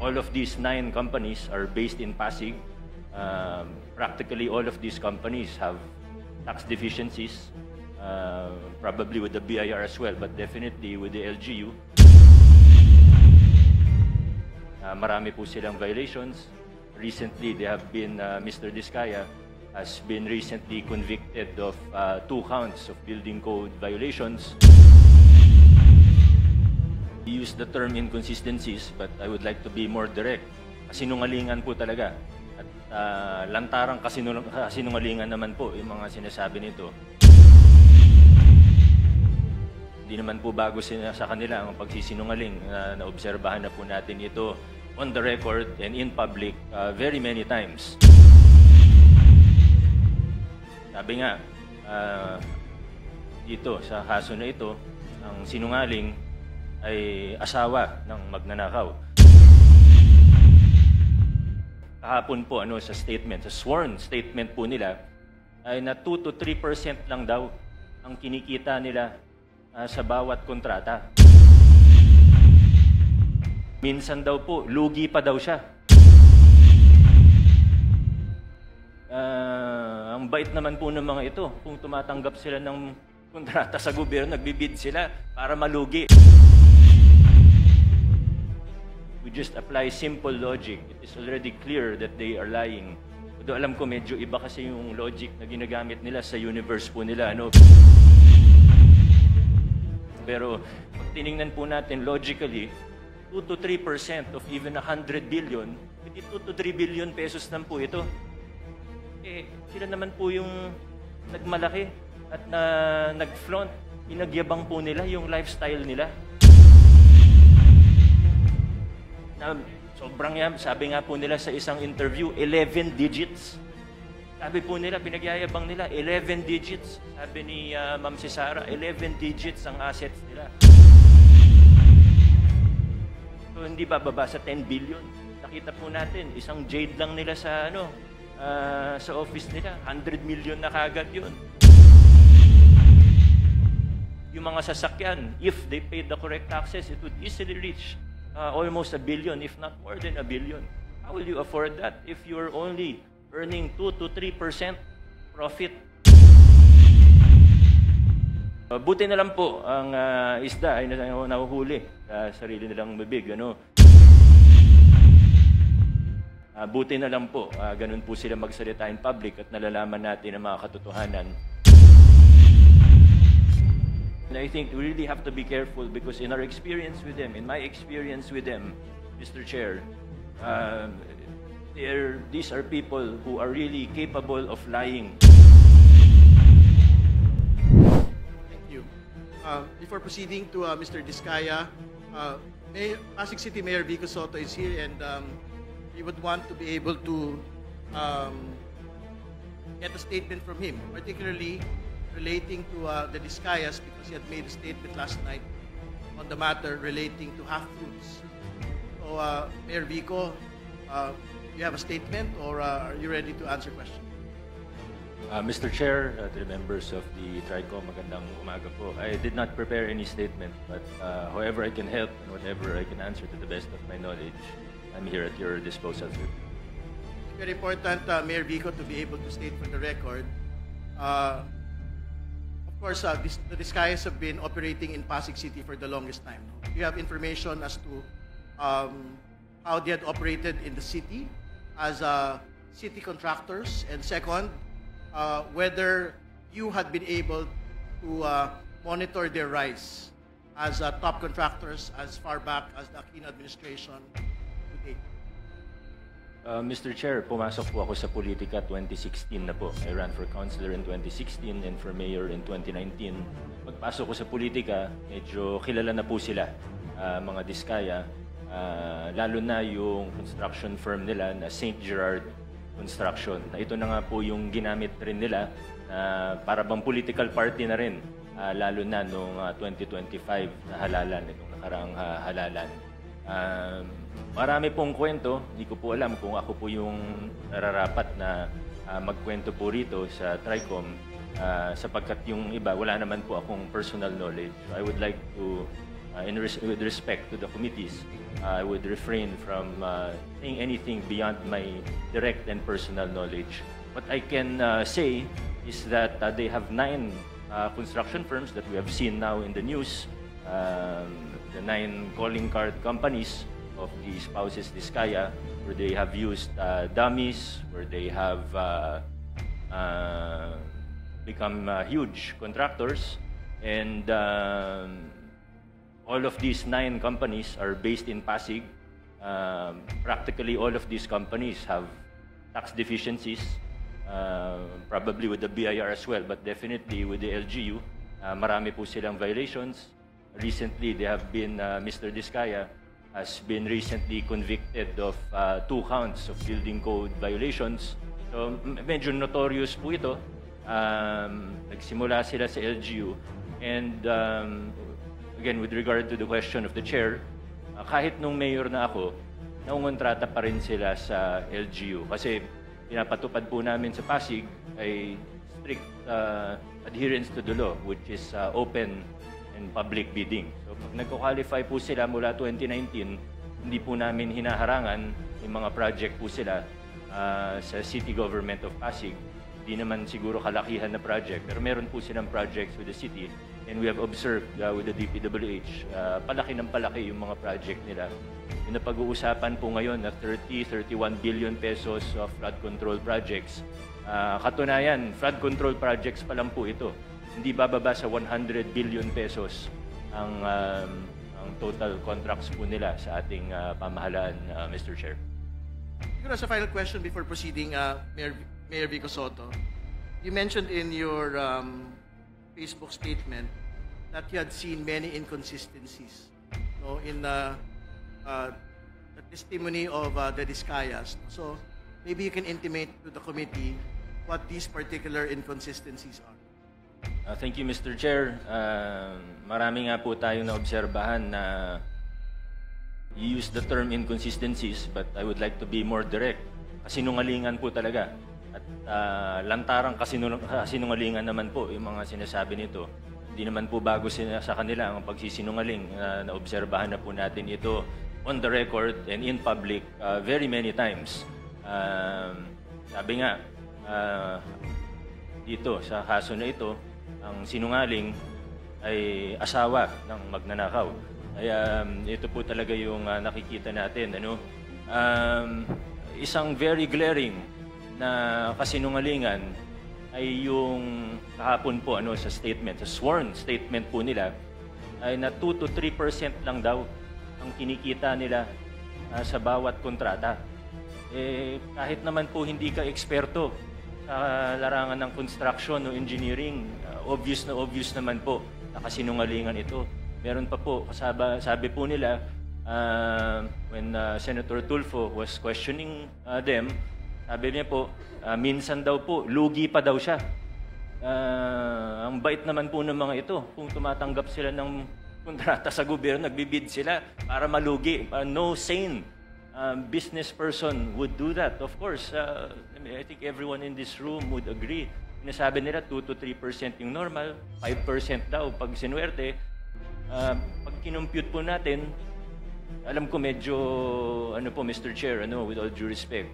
All of these 9 companies are based in Pasig. Practically all of these companies have tax deficiencies, probably with the BIR as well, but definitely with the LGU. Marami po silang violations. Recently, they have been, Mr. Diskaya has been recently convicted of 2 counts of building code violations. We use the term inconsistencies, but I would like to be more direct. Kasinungalingan po talaga. At lantarang kasinungalingan naman po yung mga sinasabi nito. Hindi naman po bago sa kanila ang pagsisinungaling. Naobserbahan na po natin ito on the record and in public very many times. Sabi nga, dito sa kaso na ito, ang sinungaling ay asawa ng magnanakaw. Kahapon po sa statement, sa sworn statement po nila, ay na 2 to 3% lang daw ang kinikita nila sa bawat kontrata. Minsan daw po, lugi pa daw siya. Ang bait naman po ng mga ito, kung tumatanggap sila ng kontrata sa gobyerno, nagbibid sila para malugi. We just apply simple logic. It is already clear that they are lying. Although alam ko medyo iba kasi yung logic na ginagamit nila sa universe po nila. Pero pag tinignan po natin logically, 2 to 3% of even 100 billion, hindi 2 to 3 billion pesos lang po ito. Sila naman po yung nagmalaki at nag-flaunt. Pinagyabang po nila yung lifestyle nila. Sobrang yan, sabi nga po nila sa isang interview, 11 digits. Sabi po nila, pinagyayabang nila, 11 digits. Sabi ni Ma'am Cesara, 11 digits ang assets nila. So, hindi bababa sa 10 billion. Nakita po natin, isang jade lang nila sa, sa office nila. 100 million na kagad yun. Yung mga sasakyan, if they paid the correct taxes, it would easily reach almost 1 billion, if not more than 1 billion. How will you afford that if you're only earning 2 to 3% profit? Buti na lang po ang isda ay nahuhuli sa sarili nilang bibig. Buti na lang po, ganun po sila magsalita in public at nalalaman natin ang mga katotohanan. And I think we really have to be careful because in our experience with them, in my experience with them, Mr. Chair, these are people who are really capable of lying. Thank you. Before proceeding to Mr. Diskaya, Pasig City Mayor Vico Soto is here and we would want to be able to get a statement from him, particularly relating to the Diskayas because he had made a statement last night on the matter relating to half-truths. So, Mayor Vico, you have a statement or are you ready to answer questions? Mr. Chair, to the members of the TRICOM, magandang umaga po. I did not prepare any statement, but however I can help and whatever I can answer to the best of my knowledge, I'm here at your disposal, sir. It's very important, Mayor Vico, to be able to state for the record. Of course, the Diskayas have been operating in Pasig City for the longest time. Do you have information as to how they had operated in the city as city contractors? And second, whether you had been able to monitor their rise as top contractors as far back as the Aquino administration to date? Mr. Chair, pumasok po ako sa politika 2016 na po. I ran for councilor in 2016 and for mayor in 2019. Pagpasok ko sa politika, medyo kilala na po sila, mga Diskaya, lalo na yung construction firm nila na St. Gerard Construction. Na ito na nga po yung ginamit rin nila para bang political party na rin, lalo na noong 2025 na halalan, itong nakaraang halalan. Marami pong kwento, hindi ko po alam kung ako po yung nararapat na magkwento po rito sa TRICOM sapagkat yung iba, wala naman po akong personal knowledge. So I would like to, with respect to the committees, I would refrain from saying anything beyond my direct and personal knowledge. What I can say is that they have 9 construction firms that we have seen now in the news, the 9 calling card companies of the spouses Diskaya, where they have used dummies, where they have become huge contractors, and all of these 9 companies are based in Pasig. Practically all of these companies have tax deficiencies, probably with the BIR as well, but definitely with the LGU. Marami po silang violations. Recently, they have been, Mr. Diskaya has been recently convicted of 2 counts of building code violations. So medyo notorious po ito. Nagsimula sila sa LGU. And again, with regard to the question of the chair, kahit nung mayor na ako, naungontrata pa rin sila sa LGU. Kasi pinapatupad po namin sa Pasig ay strict adherence to the law, which is open and public bidding. So pag nagko-qualify po sila mula 2019, hindi po namin hinaharangan yung mga project po sila sa city government of Pasig. Hindi naman siguro kalakihan na project, pero meron po silang projects with the city. And we have observed with the DPWH, palaki ng palaki yung mga project nila. Yung napag-uusapan po ngayon na 31 billion pesos of flood control projects. Katunayan, flood control projects pa lang po ito. Hindi bababa sa 100 billion pesos ang total contracts po nila sa ating pamahalaan, Mr. Chair. Siguro as a final question before proceeding, Mayor Vico Soto, you mentioned in your Facebook statement that you had seen many inconsistencies, no, in the testimony of the Diskayas. So maybe you can intimate to the committee what these particular inconsistencies are. Thank you, Mr. Chair. Marami nga po tayong naobserbahan na you use the term inconsistencies, but I would like to be more direct. Kasinungalingan po talaga. At lantarang kasinungalingan naman po yung mga sinasabi nito. Hindi naman po bago sa kanila ang pagsisinungaling. Naobserbahan na po natin ito on the record and in public very many times. Sabi nga, dito sa kaso na ito, ang sinungaling ay asawa ng magnanakaw. Kaya ito po talaga yung nakikita natin. Isang very glaring na kasinungalingan ay yung kahapon po sa statement, sa sworn statement po nila, ay na 2 to 3% lang daw ang kinikita nila sa bawat kontrata. Kahit naman po hindi ka eksperto sa larangan ng construction o engineering, obvious naman po na kasinungalingan ito. Meron pa po, sabi po nila, when Senator Tulfo was questioning them, sabi niya po, minsan daw po, lugi pa daw siya. Ang bait naman po ng mga ito. Kung tumatanggap sila ng kontrata sa gobyerno, nagbibid sila para malugi. No sane business person would do that. Of course, I think everyone in this room would agree. Sinasabi nila 2 to 3% yung normal, 5% daw pag sinuwerte. Pag kinompute po natin, alam ko medyo, Mr. Chair, with all due respect,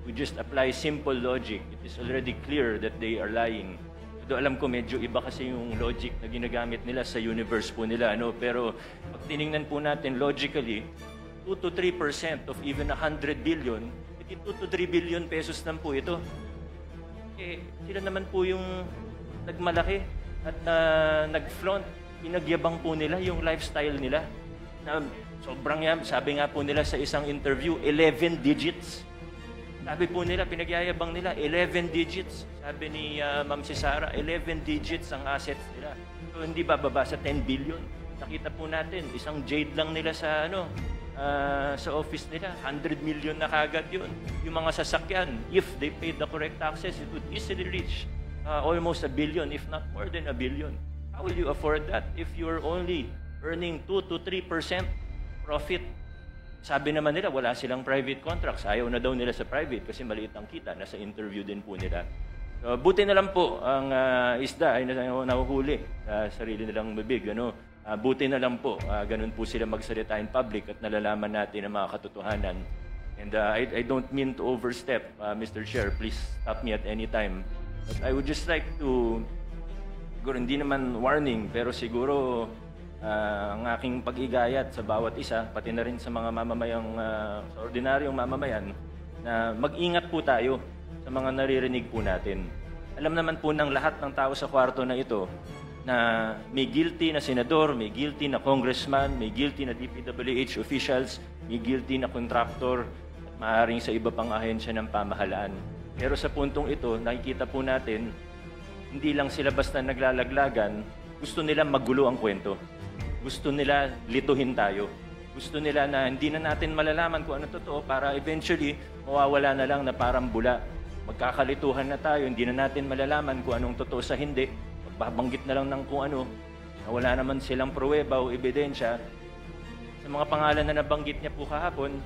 we just apply simple logic. It is already clear that they are lying. Pero alam ko medyo iba kasi yung logic na ginagamit nila sa universe po nila. Pero pag tinignan po natin logically, 2 to 3% of even 100 billion, 2 to 3 billion pesos lang po ito. Sila naman po yung nagmalaki at nag-flaunt. Pinagyabang po nila yung lifestyle nila. Na sobrang yan, sabi nga po nila sa isang interview, 11 digits. Sabi po nila, pinagyayabang nila, 11 digits. Sabi ni Ma'am Sara, 11 digits ang assets nila. So hindi bababa sa 10 billion. Nakita po natin, isang jade lang nila sa sa office nila, 100 million na kagad yun. Yung mga sasakyan, if they paid the correct taxes, it would easily reach almost 1 billion, if not more than 1 billion. How will you afford that if you're only earning 2 to 3% profit? Sabi naman nila, wala silang private contracts. Ayaw na daw nila sa private kasi maliit ang kita. Nasa interview din po nila. So, buti na lang po ang isda ay nahuhuli sa sarili nilang bibig. Buti na lang po, ganun po sila magsalita in public at nalalaman natin ang mga katotohanan. And I don't mean to overstep, Mr. Chair. Please stop me at any time. But I would just like to, siguro hindi naman warning, pero siguro ang aking pag-igayat sa bawat isa, pati na rin sa mga mamamayang, sa ordinaryong mamamayan, na mag-ingat po tayo sa mga naririnig po natin. Alam naman po ng lahat ng tao sa kwarto na ito na may guilty na senador, may guilty na congressman, may guilty na DPWH officials, may guilty na contractor, at maaaring sa iba pang ahensya ng pamahalaan. Pero sa puntong ito, nakikita po natin, hindi lang sila basta naglalaglagan, gusto nila magulo ang kwento. Gusto nila lituhin tayo. Gusto nila na hindi na natin malalaman kung ano totoo para eventually mawawala na lang na parang bula. Magkakalituhan na tayo, hindi na natin malalaman kung anong totoo sa hindi. Magbabanggit na lang ng kung ano, na wala naman silang pruweba o ebidensya. Sa mga pangalan na nabanggit niya po kahapon,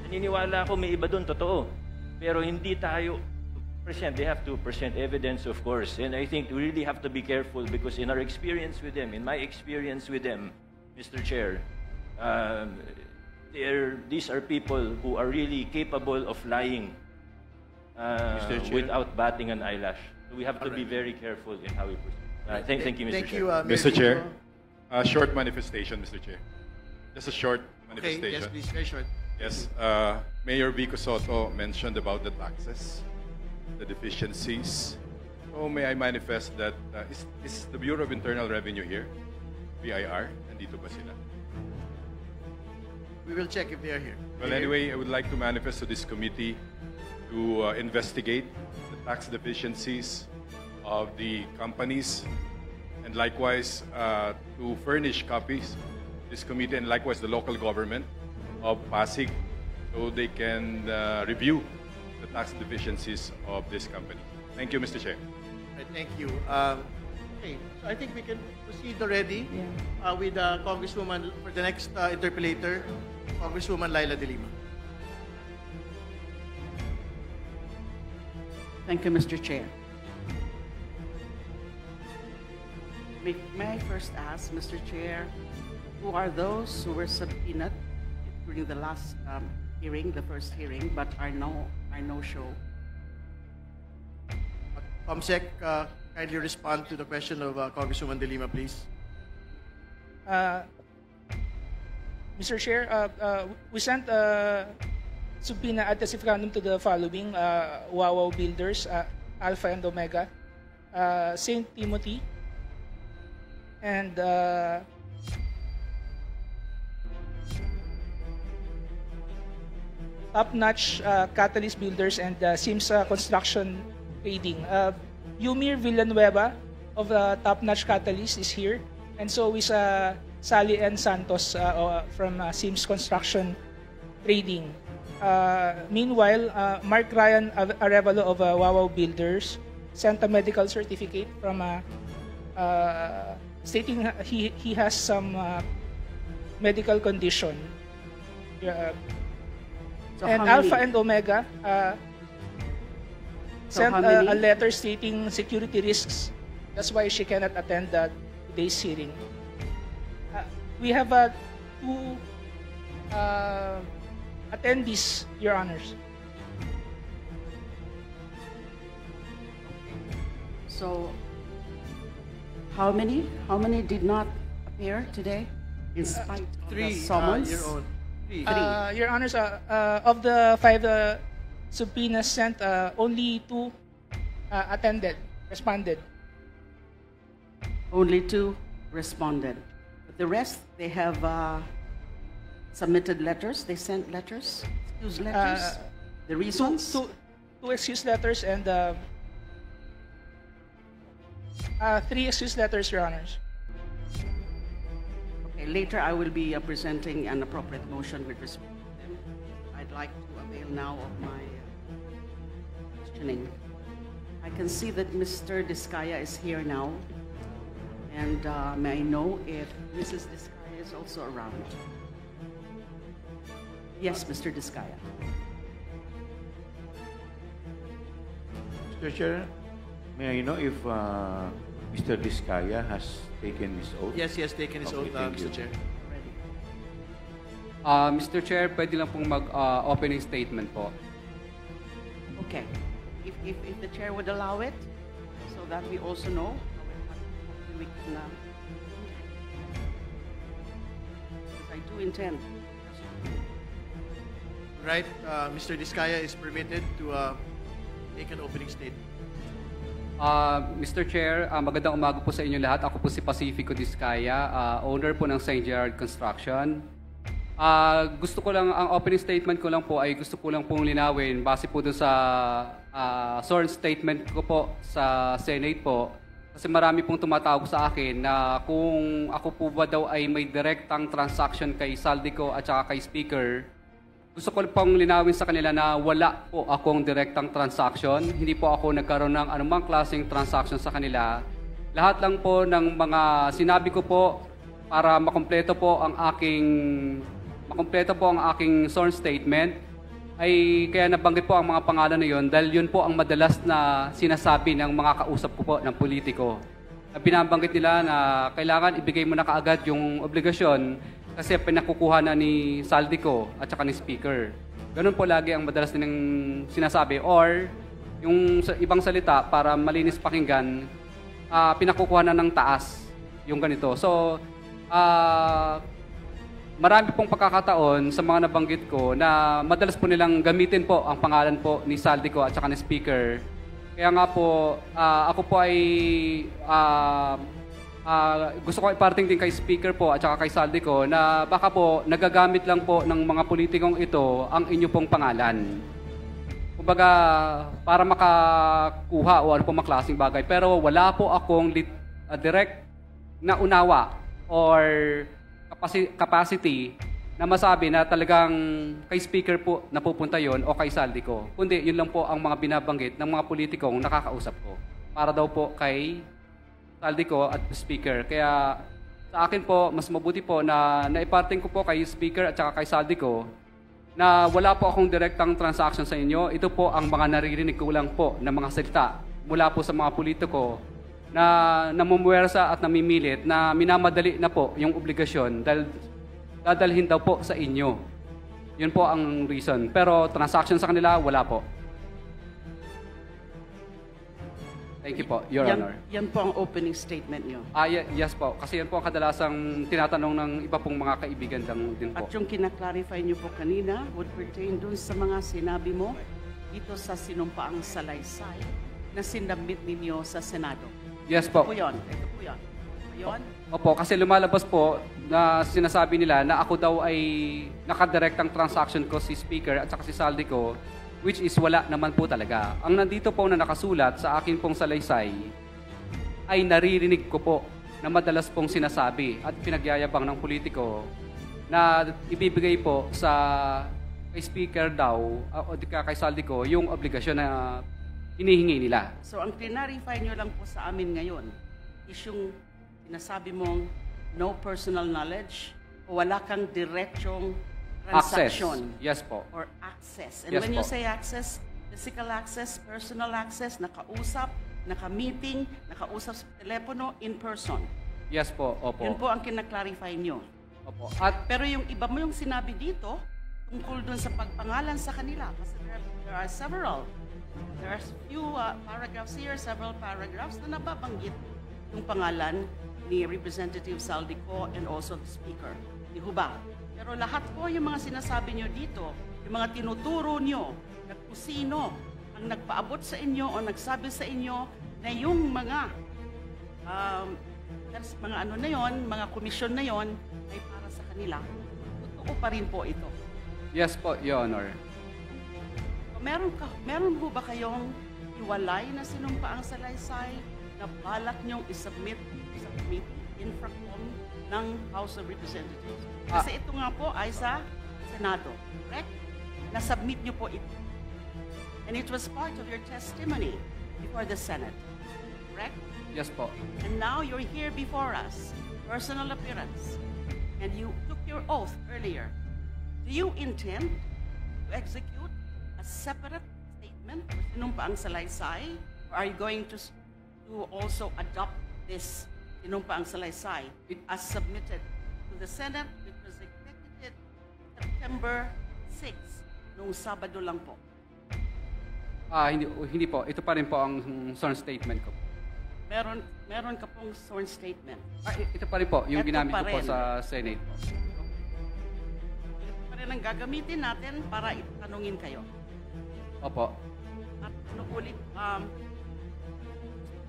naniniwala ako may iba doon, totoo. Pero hindi tayo present. They have to present evidence, of course. And I think we really have to be careful because in our experience with them, in my experience with them, Mr. Chair, these are people who are really capable of lying without batting an eyelash. So we have to be very careful in how we proceed. Thank you, Mr. Chair. Mr. Chair, a short manifestation, Mr. Chair. Just a short Okay, manifestation. yes, please, very short. Yes, Mayor Vico Soto mentioned about the taxes, the deficiencies. So may I manifest that is the Bureau of Internal Revenue here? BIR? Nandito ba sila? We will check if they are here. Well, anyway, I would like to manifest to this committee to investigate the tax deficiencies of the companies and likewise to furnish copies this committee and likewise the local government of Pasig so they can review the tax deficiencies of this company. Thank you, Mr. Chair. Right, thank you. Okay, so I think we can proceed already with Congresswoman for the next interpellator, Congresswoman Laila De Lima. Thank you, Mr. Chair. May I first ask, Mr. Chair, who are those who were subpoenaed during the last hearing, the first hearing, but are no show? COMSEC, kindly respond to the question of Congresswoman De Lima, please. Mr. Chair, we sent subpoena ad testificandum to the following: Wawaw Builders, Alpha and Omega, St. Timothy, and Top Notch Catalyst Builders and Sims Construction Trading. Yumir Villanueva of Top Notch Catalyst is here, and so is Sally N. Santos from Sims Construction Trading. Meanwhile, Mark Ryan Arevalo of Wawaw Builders sent a medical certificate from stating he has some medical condition. So and how Alpha many? and Omega So sent how many? a letter stating security risks. That's why she cannot attend today's hearing. We have two attendees, Your Honors. So, how many did not appear today in spite of Three, the summons? Your own. Three. Your Honors, of the 5 subpoenas sent, only 2 responded. Only 2 responded. But the rest, they have submitted letters. They sent letters, excuse letters. The reasons? Two excuse letters and 3 excuse letters, Your Honors. Okay, later I will be presenting an appropriate motion with respect to them. I'd like to avail now of my questioning. I can see that Mr. Diskaya is here now. And may I know if Mrs. Diskaya is also around? Yes, Mr. Diskaya. Mr. Chair, may I know if Mr. Diskaya has taken his oath? Yes, he has taken his Okay, oath, thank Mr. you. Chair. Mr. Chair, pwede lang pong mag-opening statement po. Okay. If the chair would allow it, so that we also know, we can, because I do intend. Right, Mr. Diskaya is permitted to make an opening statement. Mr. Chair, magandang umaga po sa inyo lahat. Ako po si Pacifico Diskaya, owner po ng St. Gerard Construction. Gusto ko lang, ang opening statement ko lang po ay gusto ko lang pong linawin base po doon sa sworn statement ko po sa Senate po. Kasi marami pong tumatawag sa akin na kung ako po ba daw ay may direktang transaction kay Saldico at saka kay Speaker. Gusto ko pong linawin sa kanila na wala po akong direktang transaction. Hindi po ako nagkaroon ng anumang klaseng transaction sa kanila. Lahat lang po ng mga sinabi ko po para makumpleto po ang aking sworn statement ay kaya nabanggit po ang mga pangalan na yon dahil yun po ang madalas na sinasabi ng mga kausap ko po ng politiko. Binabanggit nila na kailangan ibigay mo na kaagad yung obligasyon kasi pinakukuha na ni Saldico at saka ni Speaker. Ganun po lagi ang madalas nilang sinasabi. Or, yung sa ibang salita, para malinis pakinggan, pinakukuha na ng taas yung ganito. So, marami pong pagkakataon sa mga nabanggit ko na madalas po nilang gamitin po ang pangalan po ni Saldico at saka ni Speaker. Kaya nga po, ako po ay gusto ko iparting din kay Speaker po at saka kay Saldico na baka po nagagamit lang po ng mga politikong ito ang inyo pong pangalan. Kumbaga, para makakuha o ano po maklaseng bagay. Pero wala po akong direct na unawa or capacity na masabi na talagang kay Speaker po napupunta yon o kay Saldico. Kundi yun lang po ang mga binabanggit ng mga politikong nakakausap ko. Para daw po kay Saldico at Speaker. Kaya sa akin po, mas mabuti po na naiparting ko po kay Speaker at saka kay Saldico na wala po akong direktang transaction sa inyo. Ito po ang mga naririnig ko lang po na mga salita mula po sa mga politiko na namumuwersa at namimilit na minamadali na po yung obligasyon dahil dadalhin daw po sa inyo. Yun po ang reason. Pero transaction sa kanila, wala po. Thank you po, Your Honor. Yan po ang opening statement nyo. Yes po. Kasi yan po ang kadalasang tinatanong ng iba pong mga kaibigan lang din po. At yung kinaklarify nyo po kanina would pertain dun sa mga sinabi mo dito sa sinumpaang salaysay na sinabit ninyo sa Senado. Yes po. Ito po yun. Ito po yun. Yun? Opo, kasi lumalabas po na sinasabi nila na ako daw ay nakadirektang transaction ko si Speaker at saka si Saldico, which is wala naman po talaga. Ang nandito po na nakasulat sa akin pong salaysay ay naririnig ko po na madalas pong sinasabi at pinagyayabang ng politiko na ibibigay po sa kay Speaker daw o kay Saldico yung obligasyon na hinihingi nila. So ang clarify nyo lang po sa amin ngayon is yung sinasabi mong no personal knowledge o wala kang diretsong transaction. Access. Yes po. Or access. And Yes when you po. say access, physical access, personal access, nakausap, naka-meeting, nakausap sa telepono, in person. Yes po. Opo. Yun po ang kinaklarify nyo. Opo. At Pero yung iba mo yung sinabi dito, tungkol dun sa pagpangalan sa kanila. Kasi there are several. There are few paragraphs here, several paragraphs na nababanggit yung pangalan ni Representative Saldico and also the Speaker, ni Huba. Pero lahat po yung mga sinasabi nyo dito, yung mga tinuturo nyo, na kung sino ang nagpaabot sa inyo o nagsabi sa inyo na yung mga mga ano na yon, mga komisyon na yon ay para sa kanila. Totoo pa rin po ito. yes po, Your Honor. Meron po ba kayong iwalay na sinumpaang salaysay na balak niyong isubmit sa committee infracom ng House of Representatives? Kasi ito nga po ay sa Senado, correct? Nasubmit niyo po ito. And it was part of your testimony before the Senate, correct? Yes po. And now you're here before us, personal appearance, and you took your oath earlier. Do you intend to execute a separate statement or sinumpaang salaysay? Or are you going to also adopt this sinumpaang salaysay as submitted to the Senate, which was executed September 6, nung Sabado lang po. Hindi po. Ito pa rin po ang sworn statement ko. Meron ka pong sworn statement. Ito pa rin po, yung Ito ginamit pa ko po rin. sa Senate po. Ito pa rin ang gagamitin natin para itanungin kayo. Opo. At ulit,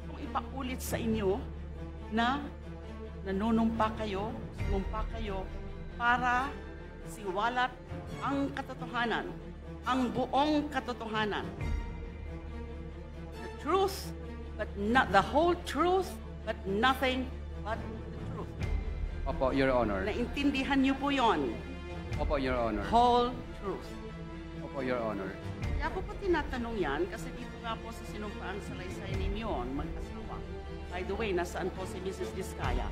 kung ipaulit sa inyo na nanunumpa kayo, sumumpa kayo para siwalat ang katotohanan, ang buong katotohanan. The truth, but not the whole truth, but nothing but the truth. Opo, Your Honor. Naintindihan niyo po yon, Opo, Your Honor. whole truth. Opo, Your Honor. Kaya ko po tinatanong yan kasi dito nga po sa sinumpaang salaysay ninyo, mag-asawa. By the way, nasaan po si Mrs. Diskaya?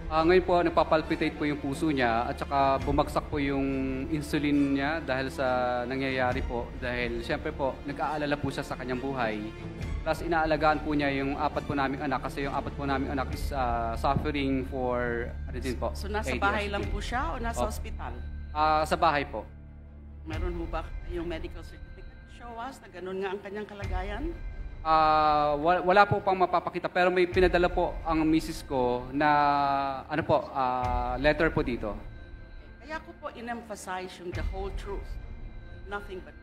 Ngayon po, nagpapalpitate po yung puso niya at saka bumagsak po yung insulin niya dahil sa nangyayari po. Dahil siyempre po, nag-aalala po siya sa kanyang buhay. Plus, inaalagaan po niya yung 4 po naming anak kasi yung 4 po naming anak is suffering for, ano din po? So nasa ADHD. bahay lang po siya o nasa Oh. ospital? Sa bahay po. Meron ho ba yung medical certificate to show us na ganun nga ang kanyang kalagayan? Wala po pang mapapakita pero may pinadala po ang misis ko na ano po, letter po dito. Kaya ko po in-emphasize yung the whole truth. Nothing but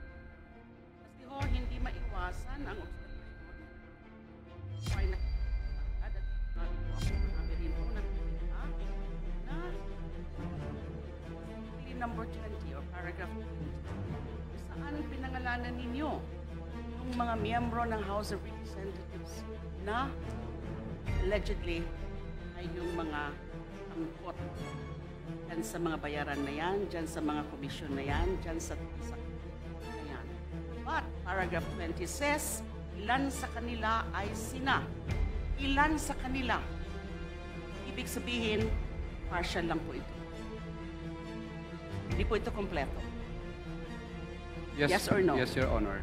kasi ho, hindi maiwasan ang observation. Why na at sabi rin po nakikita na number 20 or paragraph 20 kung saan pinangalanan ninyo yung mga miyembro ng House of Representatives na allegedly ay yung mga angkot dyan sa mga bayaran na yan, dyan sa mga komisyon na yan, dyan sa na yan. But paragraph 20 says, ilan sa kanila ay sina. Ilan sa kanila. Ibig sabihin, partial lang po ito. Hindi po ito kompleto. Yes or no? Yes, Your Honor.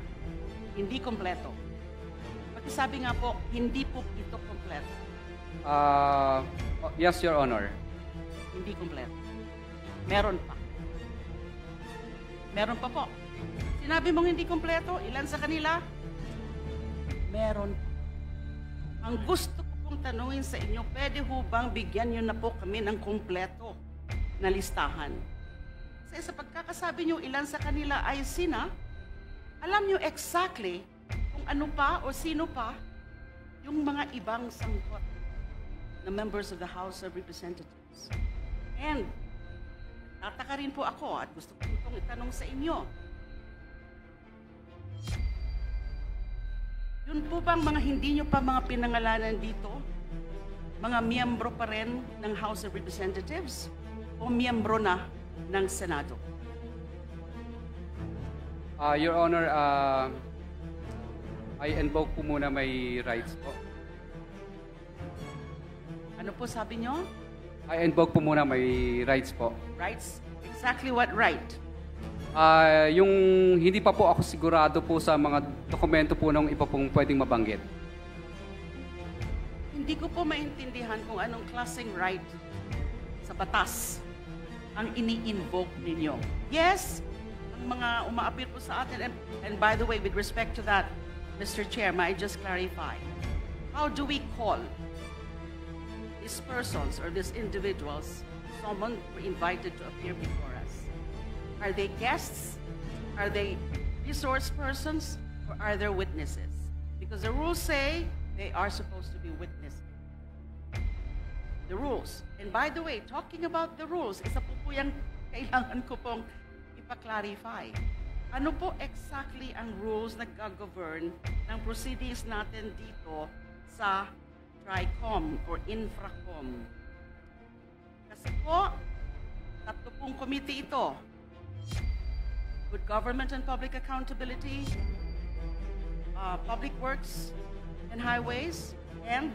Hindi kompleto. Pagkasabi nga po, hindi po ito kompleto. Yes, Your Honor. Hindi kompleto. Meron pa. Meron pa po. Sinabi mong hindi kompleto, ilan sa kanila? Meron pa. Ang gusto ko pong tanungin sa inyo, pwede ho bang bigyan nyo na po kami ng kompleto na listahan? Kasi sa pagkakasabi nyo ilan sa kanila ay sina, alam nyo exactly kung ano pa o sino pa yung mga ibang sangkot na members of the House of Representatives. And tataka rin po ako at gusto ko itong itanong sa inyo. Yun po bang mga hindi nyo pa mga pinangalanan dito? Mga miyembro pa rin ng House of Representatives o miyembro na ng Senado? Your Honor, I invoke po muna my rights po. Ano po sabi nyo? I invoke po muna my rights po. Rights? Exactly what right? Yung hindi pa po ako sigurado po sa mga dokumento po ng iba pong pwedeng mabanggit. Hindi ko po maintindihan kung anong klaseng right sa batas ang ini-invoke ninyo. Yes, ang mga umaapir po sa atin, and by the way, with respect to that, Mr. Chair, may I just clarify, how do we call these persons or these individuals, someone were invited to appear before us? Are they guests? Are they resource persons? Or are they witnesses? Because the rules say they are supposed to be witnesses. The rules. And by the way, talking about the rules, isa po yung kailangan ko pong ipa-clarify. Ano po exactly ang rules na gag-govern ng proceedings natin dito sa TRICOM or Infracom? Kasi po, 3 pong committee ito. Good Government and Public Accountability, Public Works and Highways, and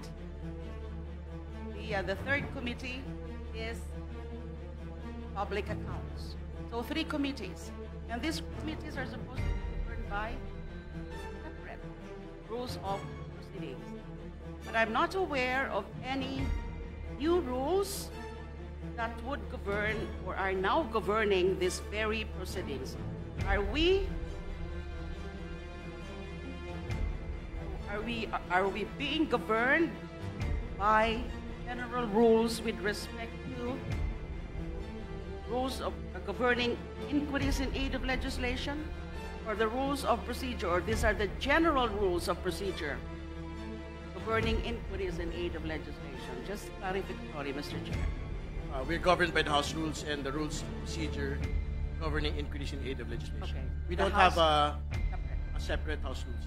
the third committee is Public Accounts. So 3 committees. And these committees are supposed to be governed by separate rules of proceedings. but I'm not aware of any new rules that would govern or are now governing these very proceedings. Are we being governed by general rules with respect to rules of governing inquiries in aid of legislation, or the rules of procedure, or these are the general rules of procedure governing inquiries in aid of legislation? Just clarificatory, Mr. Chair. We're governed by the House rules and the rules of procedure governing inquiries in aid of legislation. Okay. We The don't House- have a separate House rules.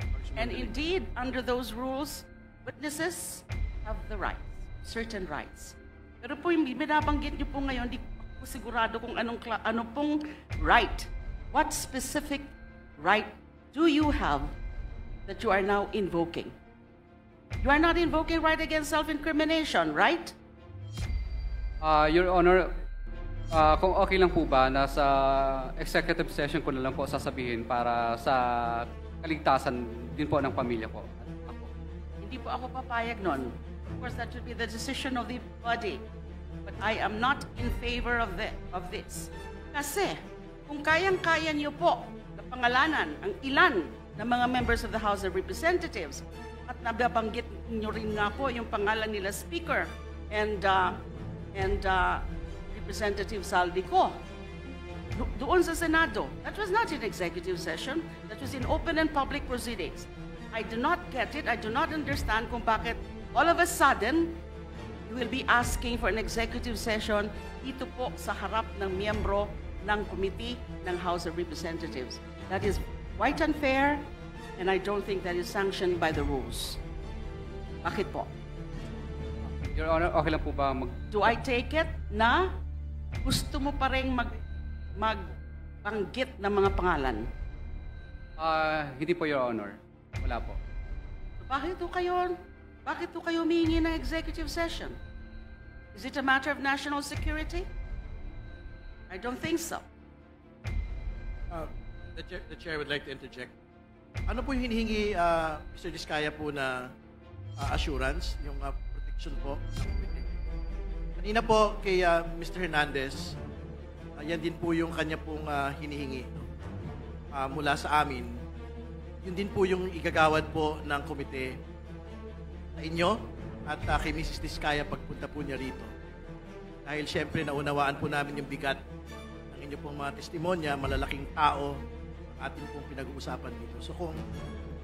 Okay. And indeed, under those rules, witnesses have the rights, certain rights. Pero po yung binabanggit niyo po ngayon, di po sigurado kung ano pong right. What specific right do you have that you are now invoking? You are not invoking right against self-incrimination, right? Your Honor, kung okay lang po ba, nasa executive session ko na lang po sasabihin para sa kaligtasan din po ng pamilya ko. At ako. Hindi po ako papayag nun. Of course, that should be the decision of the body. But I am not in favor of this. Kasi, kung kayang-kaya niyo po na pangalanan ang ilan ng mga members of the House of Representatives, at nababanggit niyo rin nga po yung pangalan nila Speaker and Representative Saldico, doon sa Senado. That was not in executive session. That was in open and public proceedings. I do not get it. I do not understand kung bakit all of a sudden you will be asking for an executive session dito po sa harap ng miyembro ng committee ng House of Representatives. That is quite unfair, and I don't think that is sanctioned by the rules. Bakit po? Your Honor, okay lang po ba Do I take it na gusto mo pa rin magbanggit ng mga pangalan? Hindi po, Your Honor. Wala po. Bakit po kayo humihingi ng executive session? Is it a matter of national security? I don't think so. The chair would like to interject. Ano po yung hinihingi, Mr. Diskaya po na assurance, yung protection po? Kanina po kay Mr. Hernandez, yan din po yung kanya pong hinihingi mula sa amin. Yun din po yung igagawad po ng komite sa inyo at kay Mrs. Diskaya pagpunta po niya rito. Dahil syempre naunawaan po namin yung bigat ng inyo pong mga testimonya, malalaking tao ang ating pong pinag-uusapan dito. So kung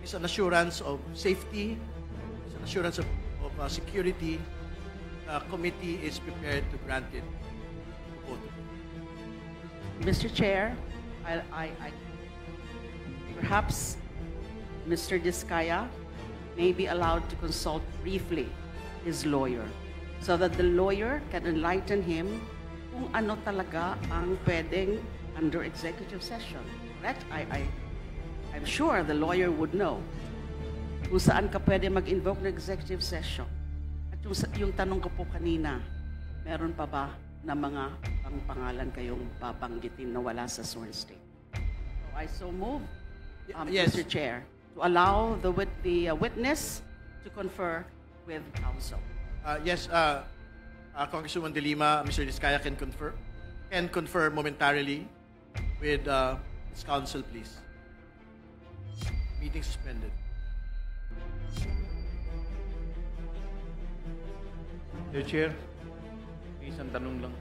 is an assurance of safety, is an assurance of security, the committee is prepared to grant it. Mr. Chair, I perhaps Mr. Diskaya may be allowed to consult briefly his lawyer so that the lawyer can enlighten him kung ano talaga ang pwedeng under executive session. Correct? I'm sure the lawyer would know kung saan ka pwede mag-invoke ng executive session. At yung tanong ko po kanina, meron pa ba na mga pangalan kayong babanggitin na wala sa sworn statement? So I so move, Yes. Mr. Chair, to allow the witness to confer with counsel. Yes, Congresswoman De Lima, Mr. Diskaya can confer momentarily with his counsel, please. Meeting suspended. Mr. Chair, may isang tanong lang.